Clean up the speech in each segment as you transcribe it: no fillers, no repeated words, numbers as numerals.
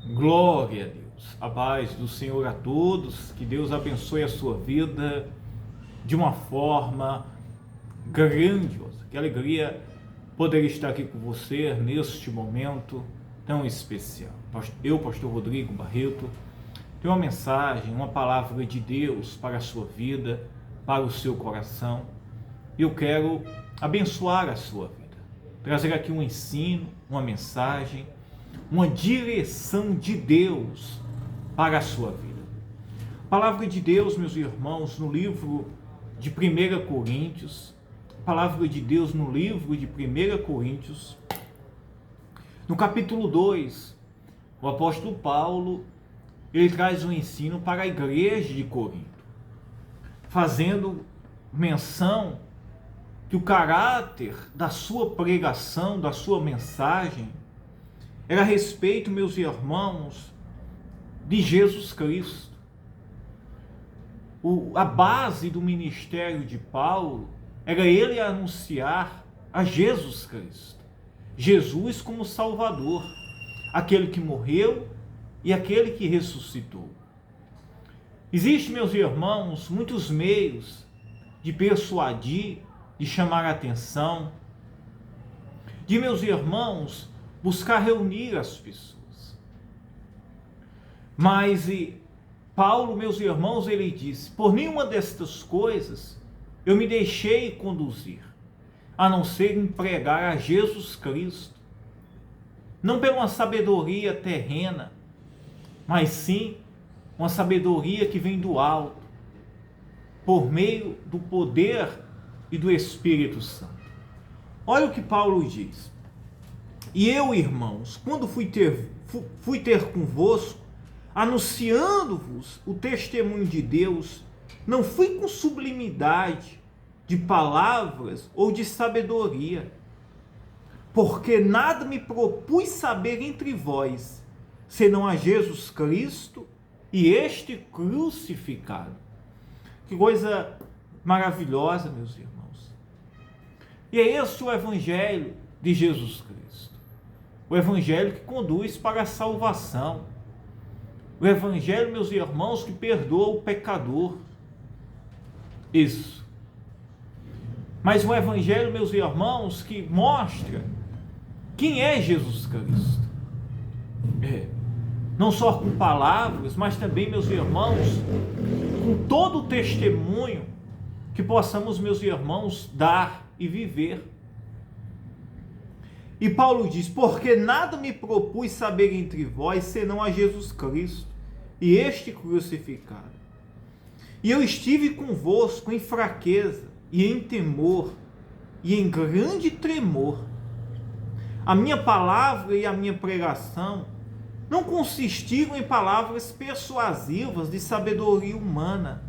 Glória a Deus, a paz do Senhor a todos, que Deus abençoe a sua vida de uma forma grandiosa. Que alegria poder estar aqui com você neste momento tão especial. Eu, pastor Rodrigo Barreto, tenho uma mensagem, uma palavra de Deus para a sua vida, para o seu coração. Eu quero abençoar a sua vida, trazer aqui um ensino, uma mensagem, uma direção de Deus para a sua vida. A palavra de Deus, meus irmãos, no livro de 1 Coríntios, palavra de Deus no livro de 1 Coríntios, no capítulo 2, o apóstolo Paulo, ele traz um ensino para a igreja de Corinto, fazendo menção que o caráter da sua pregação, da sua mensagem, era a respeito, meus irmãos, de Jesus Cristo. A base do ministério de Paulo era ele anunciar a Jesus Cristo. Jesus como Salvador, aquele que morreu e aquele que ressuscitou. Existem, meus irmãos, muitos meios de persuadir, de chamar a atenção, de, meus irmãos, buscar reunir as pessoas. Mas Paulo, meus irmãos, ele disse: por nenhuma destas coisas eu me deixei conduzir, a não ser em pregar a Jesus Cristo, não por uma sabedoria terrena, mas sim uma sabedoria que vem do alto, por meio do poder e do Espírito Santo. Olha o que Paulo diz: e eu, irmãos, quando fui ter convosco, anunciando-vos o testemunho de Deus, não fui com sublimidade de palavras ou de sabedoria, porque nada me propus saber entre vós, senão a Jesus Cristo e este crucificado. Que coisa maravilhosa, meus irmãos. E é esse o evangelho de Jesus Cristo. O evangelho que conduz para a salvação. O evangelho, meus irmãos, que perdoa o pecador. Isso. Mas o evangelho, meus irmãos, que mostra quem é Jesus Cristo. Não só com palavras, mas também, meus irmãos, com todo o testemunho que possamos, meus irmãos, dar e viver. E Paulo diz: porque nada me propus saber entre vós, senão a Jesus Cristo e este crucificado. E eu estive convosco em fraqueza e em temor e em grande tremor. A minha palavra e a minha pregação não consistiram em palavras persuasivas de sabedoria humana,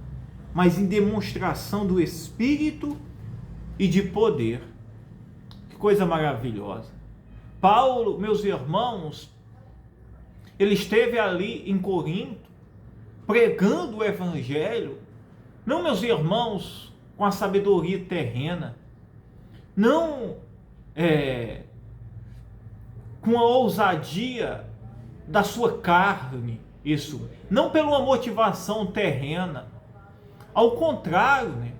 mas em demonstração do Espírito e de poder. Que coisa maravilhosa. Paulo, meus irmãos, ele esteve ali em Corinto, pregando o evangelho, não, meus irmãos, com a sabedoria terrena, não com a ousadia da sua carne, isso, não pela uma motivação terrena. Ao contrário, né?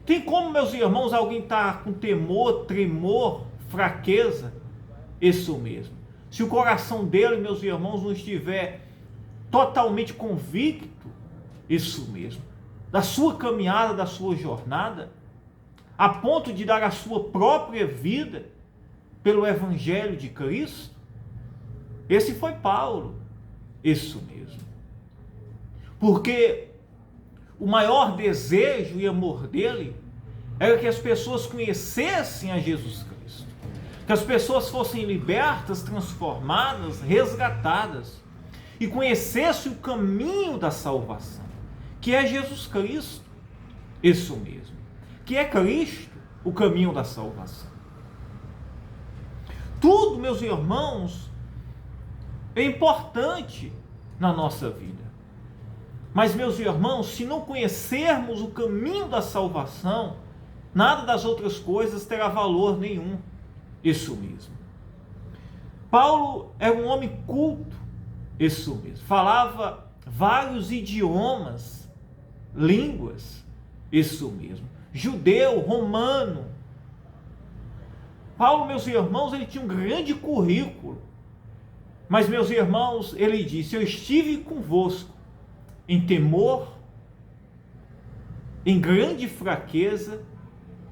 Tem como, meus irmãos, alguém estar com temor, tremor, fraqueza? Isso mesmo. Se o coração dele, meus irmãos, não estiver totalmente convicto, isso mesmo, da sua caminhada, da sua jornada, a ponto de dar a sua própria vida pelo Evangelho de Cristo, esse foi Paulo. Isso mesmo. Porque o maior desejo e amor dele era que as pessoas conhecessem a Jesus Cristo, que as pessoas fossem libertas, transformadas, resgatadas e conhecessem o caminho da salvação, que é Jesus Cristo. Isso mesmo, que é Cristo o caminho da salvação. Tudo, meus irmãos, é importante na nossa vida. Mas, meus irmãos, se não conhecermos o caminho da salvação, nada das outras coisas terá valor nenhum. Isso mesmo. Paulo era um homem culto, Isso mesmo. Falava vários idiomas, línguas. Isso mesmo. Judeu, romano. Paulo, meus irmãos, ele tinha um grande currículo. Mas, meus irmãos, ele disse: eu estive convosco em temor, em grande fraqueza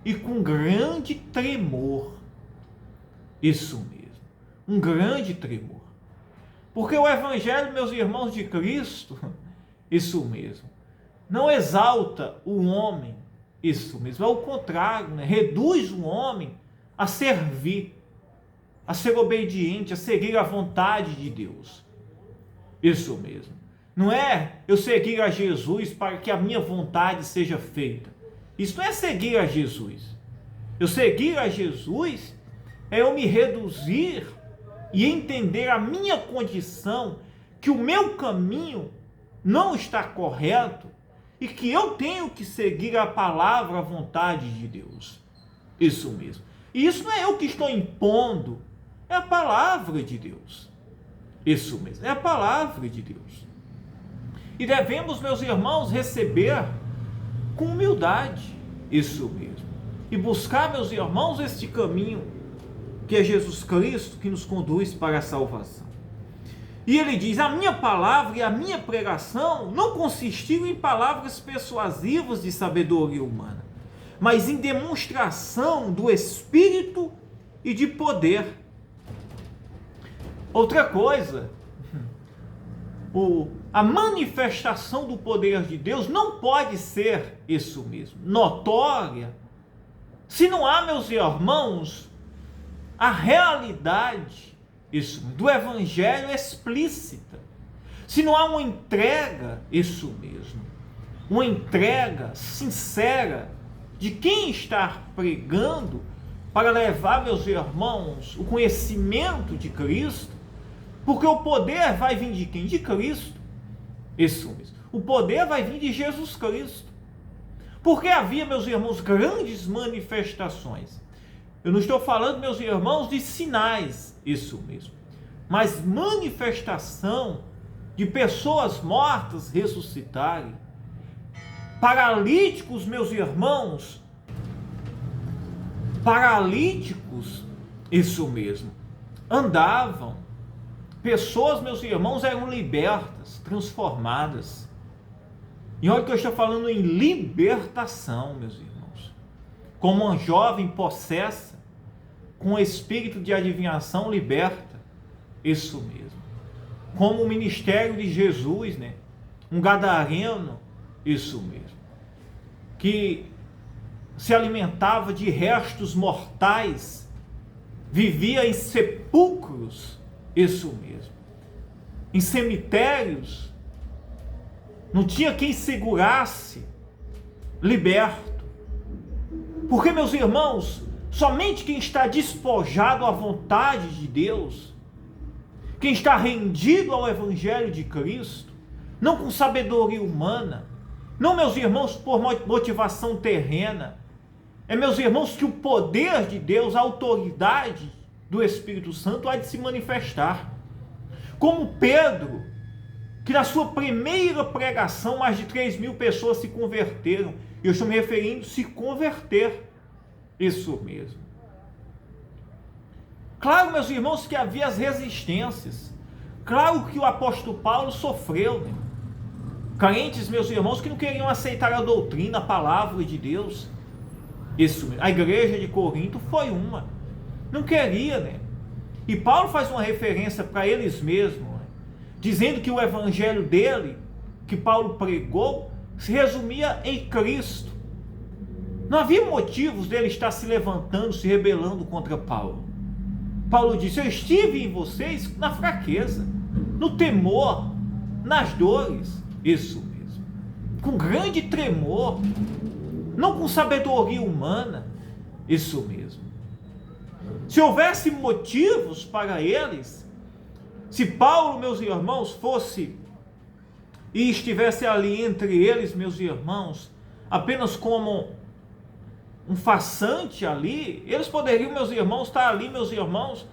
e com grande tremor. Isso mesmo, um grande tremor. Porque o Evangelho, meus irmãos, de Cristo, isso mesmo, não exalta o homem, isso mesmo, é o contrário, né? Reduz o homem a servir, a ser obediente, a seguir a vontade de Deus. Isso mesmo. Não é eu seguir a Jesus para que a minha vontade seja feita. Isso não é seguir a Jesus. Eu seguir a Jesus é eu me reduzir e entender a minha condição, que o meu caminho não está correto e que eu tenho que seguir a palavra, a vontade de Deus. Isso mesmo. E isso não é eu que estou impondo, é a palavra de Deus. Isso mesmo, é a palavra de Deus. E devemos, meus irmãos, receber com humildade, isso mesmo. E buscar, meus irmãos, este caminho, que é Jesus Cristo, que nos conduz para a salvação. E ele diz: a minha palavra e a minha pregação não consistiram em palavras persuasivas de sabedoria humana, mas em demonstração do Espírito e de poder. Outra coisa, a manifestação do poder de Deus não pode ser isso mesmo, notória, se não há, meus irmãos, a realidade isso do Evangelho explícita. Se não há uma entrega, isso mesmo, uma entrega sincera de quem está pregando para levar, meus irmãos, o conhecimento de Cristo, porque o poder vai vir de quem? De Cristo. Isso mesmo. O poder vai vir de Jesus Cristo. Porque havia, meus irmãos, grandes manifestações. Eu não estou falando, meus irmãos, de sinais, isso mesmo, mas manifestação de pessoas mortas ressuscitarem, paralíticos, meus irmãos, paralíticos, isso mesmo, andavam, pessoas, meus irmãos, eram libertas, transformadas. E olha que eu estou falando em libertação, meus irmãos. Como uma jovem possessa, com o espírito de adivinhação, liberta. Isso mesmo. Como o ministério de Jesus, né? Um gadareno, isso mesmo. Que se alimentava de restos mortais, vivia em sepulcros, isso mesmo. Em cemitérios, não tinha quem segurasse, liberto. Porque, meus irmãos, somente quem está despojado à vontade de Deus, quem está rendido ao Evangelho de Cristo, não com sabedoria humana, não, meus irmãos, por motivação terrena, é, meus irmãos, que o poder de Deus, a autoridade do Espírito Santo há de se manifestar. Como Pedro, que na sua primeira pregação mais de 3.000 pessoas se converteram. Eu estou me referindo a se converter. Isso mesmo. Claro, meus irmãos, que havia as resistências. Claro que o apóstolo Paulo sofreu, né? Crentes, meus irmãos, que não queriam aceitar a doutrina, a palavra de Deus. Isso mesmo. A igreja de Corinto foi uma. Não queria, né? E Paulo faz uma referência para eles mesmos, né? Dizendo que o evangelho dele, que Paulo pregou, se resumia em Cristo. Não havia motivos dele estar se levantando, se rebelando contra Paulo. Paulo disse: eu estive em vocês na fraqueza, no temor, nas dores. Isso mesmo. Com grande tremor, não com sabedoria humana. Isso mesmo. Se houvesse motivos para eles, se Paulo, meus irmãos, fosse e estivesse ali entre eles, meus irmãos, apenas como um farsante ali, eles poderiam, meus irmãos, estar ali, meus irmãos,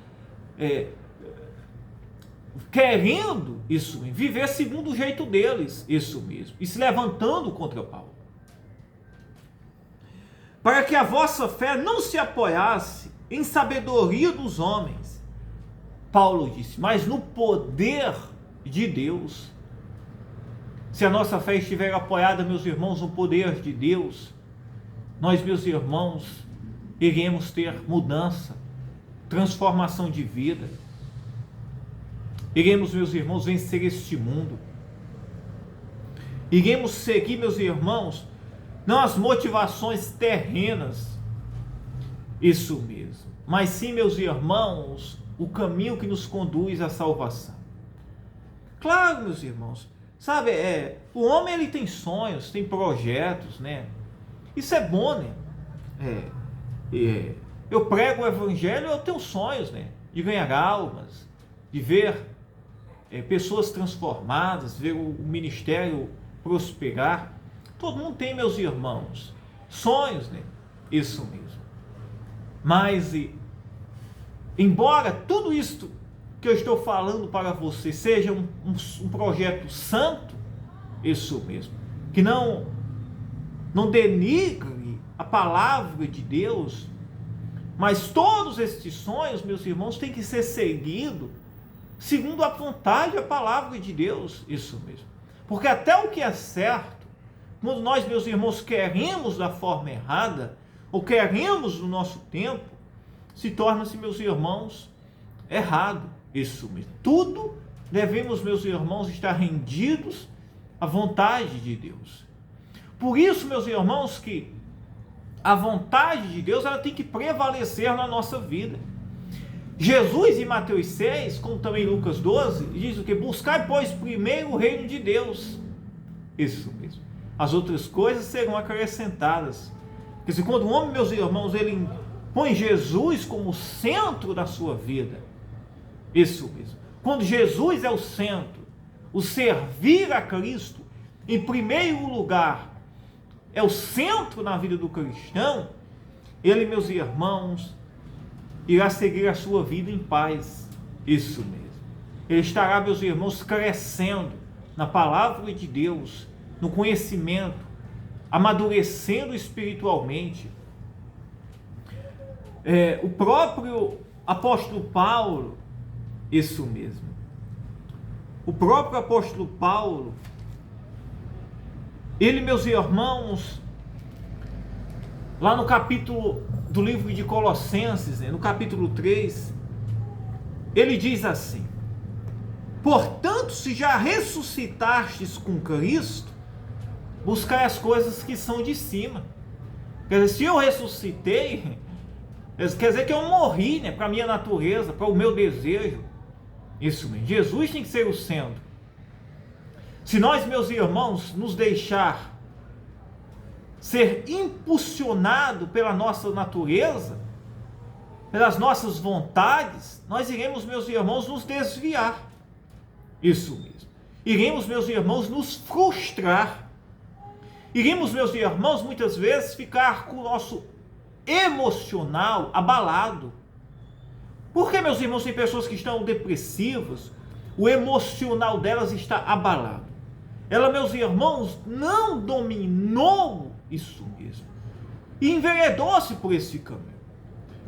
querendo isso mesmo, viver segundo o jeito deles, isso mesmo, e se levantando contra Paulo. Para que a vossa fé não se apoiasse em sabedoria dos homens, Paulo disse, mas no poder de Deus. Se a nossa fé estiver apoiada, meus irmãos, no poder de Deus, nós, meus irmãos, iremos ter mudança, transformação de vida. Iremos, meus irmãos, vencer este mundo. Iremos seguir, meus irmãos, não as motivações terrenas, isso mesmo, mas sim, meus irmãos, o caminho que nos conduz à salvação. Claro, meus irmãos, sabe, o homem ele tem sonhos, tem projetos, né? Isso é bom, né? Eu prego o evangelho, eu tenho sonhos, né? De ganhar almas, de ver pessoas transformadas, ver o ministério prosperar. Todo mundo tem, meus irmãos, sonhos, né? Isso mesmo. Mas, embora tudo isso que eu estou falando para você seja um projeto santo, isso mesmo, que não denigre a palavra de Deus, mas todos estes sonhos, meus irmãos, têm que ser seguidos segundo a vontade e a palavra de Deus, isso mesmo. Porque até o que é certo, quando nós, meus irmãos, queremos da forma errada, ou queremos no nosso tempo, se torna-se, meus irmãos, errado, isso mesmo. Tudo devemos, meus irmãos, estar rendidos à vontade de Deus. Por isso, meus irmãos, que a vontade de Deus ela tem que prevalecer na nossa vida. Jesus, em Mateus 6, como também em Lucas 12, diz o que? Buscai, pois, primeiro o reino de Deus. Isso mesmo. As outras coisas serão acrescentadas. Quer dizer, quando o homem, meus irmãos, ele põe Jesus como centro da sua vida, isso mesmo. Quando Jesus é o centro, o servir a Cristo, em primeiro lugar, é o centro na vida do cristão, ele, meus irmãos, irá seguir a sua vida em paz, isso mesmo. Ele estará, meus irmãos, crescendo na palavra de Deus, no conhecimento, amadurecendo espiritualmente. O próprio apóstolo Paulo, isso mesmo, o próprio apóstolo Paulo, ele, meus irmãos, lá no capítulo do livro de Colossenses, no capítulo 3, ele diz assim: portanto, se já ressuscitastes com Cristo, buscai as coisas que são de cima. Quer dizer, se eu ressuscitei, quer dizer que eu morri, né, para a minha natureza, para o meu desejo. Isso mesmo, Jesus tem que ser o centro. Se nós, meus irmãos, nos deixar ser impulsionado pela nossa natureza, pelas nossas vontades, nós iremos, meus irmãos, nos desviar. Isso mesmo. Iremos, meus irmãos, nos frustrar. Iremos, meus irmãos, muitas vezes ficar com o nosso emocional abalado. Porque, meus irmãos, tem pessoas que estão depressivas, o emocional delas está abalado. Ela, meus irmãos, não dominou isso mesmo e enveredou-se por esse caminho.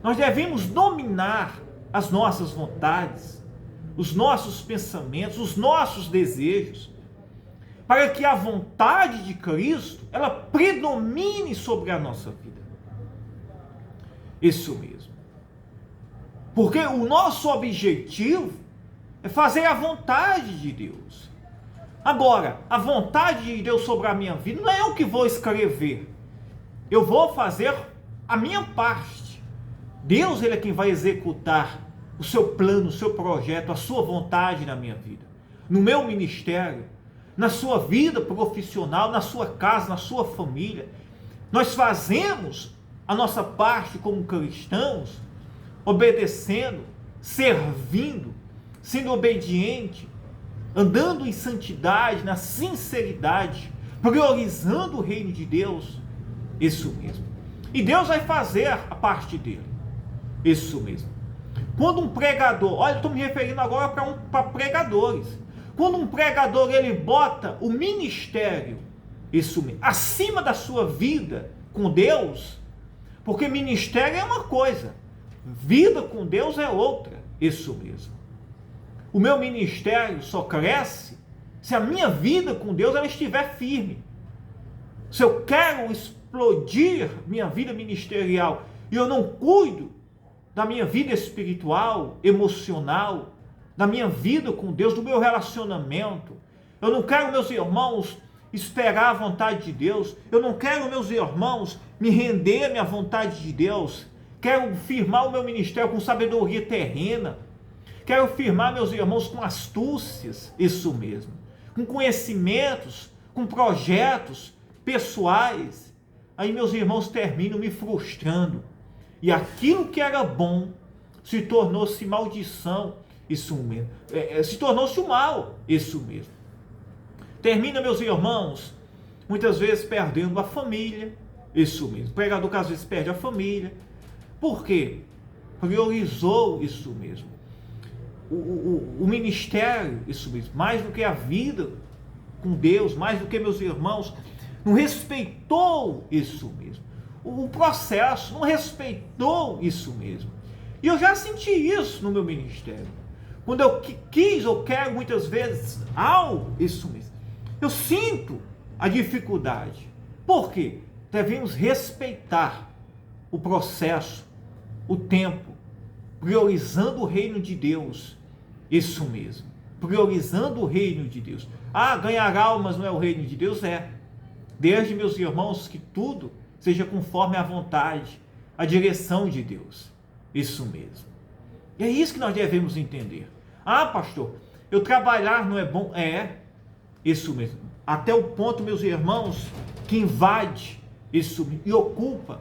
Nós devemos dominar as nossas vontades, os nossos pensamentos, os nossos desejos, para que a vontade de Cristo, ela predomine sobre a nossa vida. Isso mesmo. Porque o nosso objetivo é fazer a vontade de Deus. Agora, a vontade de Deus sobre a minha vida não é eu que vou escrever. Eu vou fazer a minha parte. Deus, ele é quem vai executar o seu plano, o seu projeto, a sua vontade na minha vida, no meu ministério, na sua vida profissional, na sua casa, na sua família. Nós fazemos a nossa parte como cristãos, obedecendo, servindo, sendo obediente, andando em santidade, na sinceridade, priorizando o reino de Deus. Isso mesmo. E Deus vai fazer a parte dele. Isso mesmo. Quando um pregador, olha, estou me referindo agora para pregadores. Quando um pregador ele bota o ministério, isso mesmo, acima da sua vida com Deus, porque ministério é uma coisa, vida com Deus é outra, isso mesmo. O meu ministério só cresce se a minha vida com Deus ela estiver firme. Se eu quero explodir minha vida ministerial e eu não cuido da minha vida espiritual, emocional, da minha vida com Deus, do meu relacionamento, eu não quero, meus irmãos, esperar a vontade de Deus, eu não quero, meus irmãos, me render à minha vontade de Deus, quero firmar o meu ministério com sabedoria terrena, quero firmar, meus irmãos, com astúcias, isso mesmo, com conhecimentos, com projetos pessoais, aí, meus irmãos, terminam me frustrando, e aquilo que era bom se tornou-se maldição, isso mesmo, se tornou-se o mal, isso mesmo. Termina, meus irmãos, muitas vezes perdendo a família, isso mesmo. O pregador que às vezes perde a família. Por quê? Priorizou isso mesmo. O ministério, isso mesmo, mais do que a vida com Deus, mais do que, meus irmãos, não respeitou isso mesmo. O processo não respeitou isso mesmo. E eu já senti isso no meu ministério. Quando eu quis ou quero muitas vezes algo, isso mesmo, eu sinto a dificuldade. Por quê? Devemos respeitar o processo, o tempo, priorizando o reino de Deus. Isso mesmo, priorizando o reino de Deus. Ah, ganhar almas não é o reino de Deus? É. Desde, meus irmãos, que tudo seja conforme a vontade, a direção de Deus. Isso mesmo. E é isso que nós devemos entender. Ah, pastor, eu trabalhar não é bom? É, isso mesmo. Até o ponto, meus irmãos, que invade isso e ocupa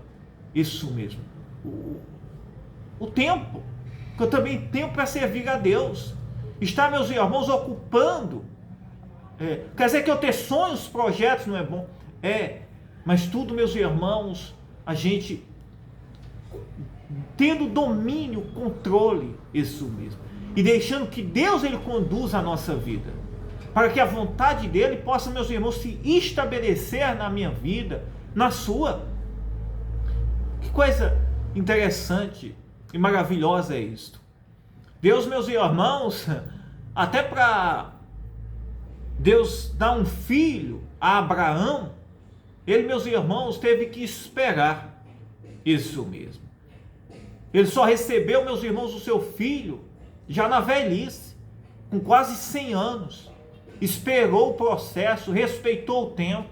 isso mesmo. O tempo, que eu também tenho para servir a Deus. Está, meus irmãos, ocupando. Quer dizer que eu ter sonhos, projetos não é bom? É, mas tudo, meus irmãos, a gente tendo domínio, controle, isso mesmo. E deixando que Deus ele conduza a nossa vida. Para que a vontade dele possa, meus irmãos, se estabelecer na minha vida, na sua. Que coisa interessante e maravilhosa é isto. Deus, meus irmãos, até para Deus dar um filho a Abraão, ele, meus irmãos, teve que esperar. Isso mesmo. Ele só recebeu, meus irmãos, o seu filho já na velhice, com quase 100 anos. Esperou o processo, respeitou o tempo.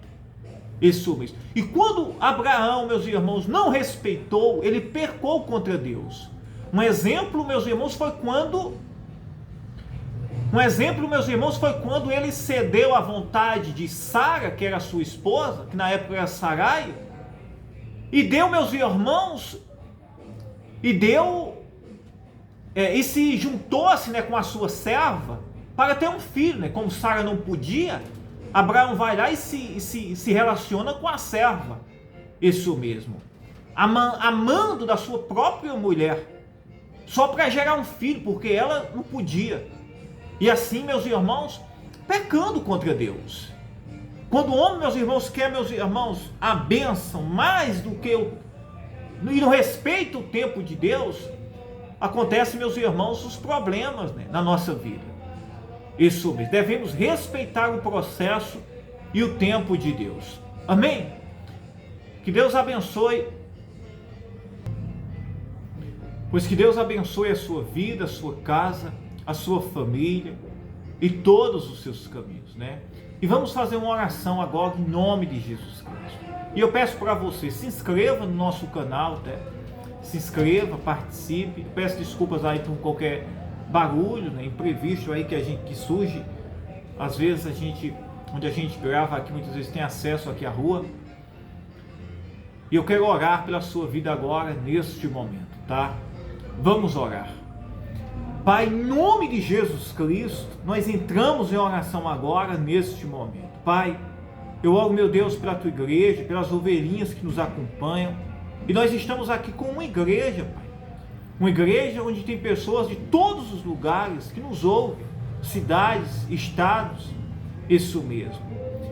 Isso mesmo. E quando Abraão, meus irmãos, não respeitou, ele pecou contra Deus. Um exemplo, meus irmãos, foi quando ele cedeu à vontade de Sara, que era sua esposa, que na época era Sarai, e deu, meus irmãos, e se juntou-se, né, com a sua serva para ter um filho, né? Como Sara não podia, Abraão vai lá e se relaciona com a serva, isso mesmo, amando da sua própria mulher, só para gerar um filho, porque ela não podia. E assim, meus irmãos, pecando contra Deus. Quando o homem, meus irmãos, quer, meus irmãos, a bênção mais do que e não respeita o tempo de Deus, acontece, meus irmãos, os problemas, né, na nossa vida. Isso mesmo, devemos respeitar o processo e o tempo de Deus. Amém? Que Deus abençoe. Pois que Deus abençoe a sua vida, a sua casa, a sua família e todos os seus caminhos, né? E vamos fazer uma oração agora em nome de Jesus Cristo. E eu peço para você, se inscreva no nosso canal, tá? Se inscreva, participe. Eu peço desculpas aí por qualquer barulho, né, imprevisto aí que surge. Às vezes onde a gente grava aqui, muitas vezes tem acesso aqui à rua. E eu quero orar pela sua vida agora, neste momento, tá? Vamos orar. Pai, em nome de Jesus Cristo, nós entramos em oração agora, neste momento. Pai, eu oro, meu Deus, pela tua igreja, pelas ovelhinhas que nos acompanham. E nós estamos aqui com uma igreja, Pai. Uma igreja onde tem pessoas de todos os lugares que nos ouvem, cidades, estados, isso mesmo.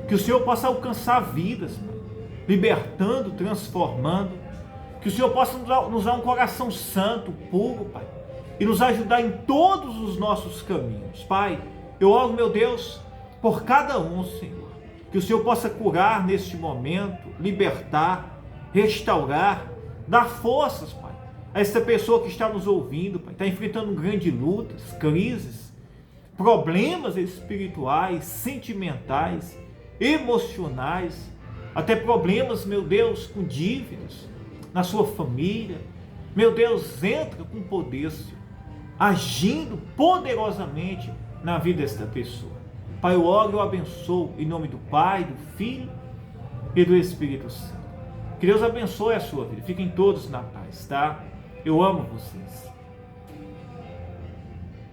Que o Senhor possa alcançar vidas, Pai, libertando, transformando. Que o Senhor possa nos dar um coração santo, puro, Pai, e nos ajudar em todos os nossos caminhos. Pai, eu oro, meu Deus, por cada um, Senhor. Que o Senhor possa curar neste momento, libertar, restaurar, dar forças, Pai, a essa pessoa que está nos ouvindo, Pai, está enfrentando grandes lutas, crises, problemas espirituais, sentimentais, emocionais, até problemas, meu Deus, com dívidas na sua família. Meu Deus, entra com poder, Senhor, agindo poderosamente na vida desta pessoa. Pai, eu oro e eu abençoo em nome do Pai, do Filho e do Espírito Santo. Que Deus abençoe a sua vida. Fiquem todos na paz, tá? Eu amo vocês.